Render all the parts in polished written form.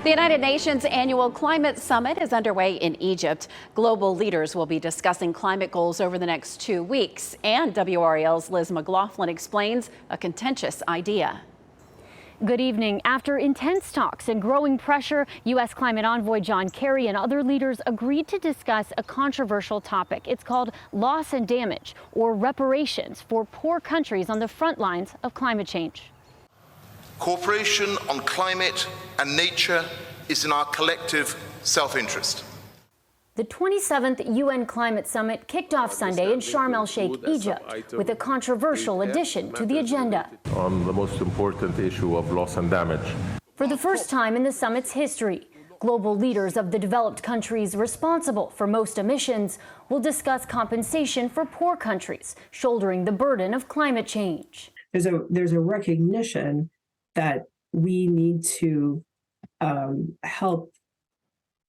The United Nations Annual Climate Summit is underway in Egypt. Global leaders will be discussing climate goals over the next 2 weeks. And WRAL's Liz McLaughlin explains a contentious idea. Good evening. After intense talks and growing pressure, U.S. climate envoy John Kerry and other leaders agreed to discuss a controversial topic. It's called loss and damage, or reparations, for poor countries on the front lines of climate change. Cooperation on climate and nature is in our collective self-interest. The 27th UN Climate Summit kicked off Sunday in Sharm el-Sheikh, Egypt, with a controversial addition to the agenda. On the most important issue of loss and damage. For the first time in the summit's history, global leaders of the developed countries responsible for most emissions will discuss compensation for poor countries shouldering the burden of climate change. There's a recognition that we need to help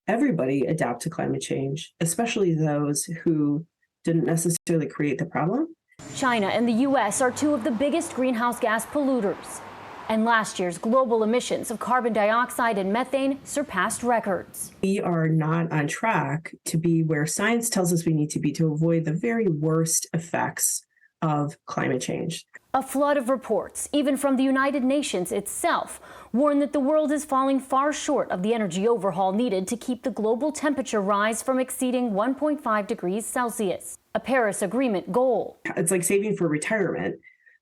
everybody adapt to climate change, especially those who didn't necessarily create the problem. China and the U.S. are two of the biggest greenhouse gas polluters. And last year's global emissions of carbon dioxide and methane surpassed records. We are not on track to be where science tells us we need to be to avoid the very worst effects of climate change. A flood of reports, even from the United Nations itself, warn that the world is falling far short of the energy overhaul needed to keep the global temperature rise from exceeding 1.5 degrees Celsius, a Paris Agreement goal. It's like saving for retirement.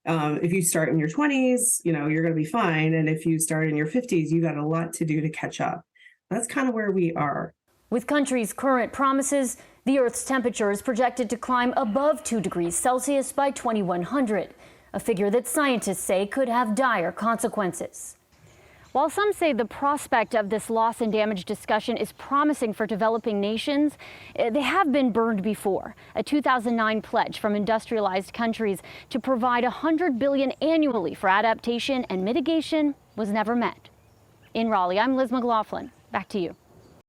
If you start in your 20s, you're going to be fine. And if you start in your 50s, you got a lot to do to catch up. That's kind of where we are. With countries' current promises, the Earth's temperature is projected to climb above 2 degrees Celsius by 2100, a figure that scientists say could have dire consequences. While some say the prospect of this loss and damage discussion is promising for developing nations, they have been burned before. A 2009 pledge from industrialized countries to provide $100 billion annually for adaptation and mitigation was never met. In Raleigh, I'm Liz McLaughlin. Back to you.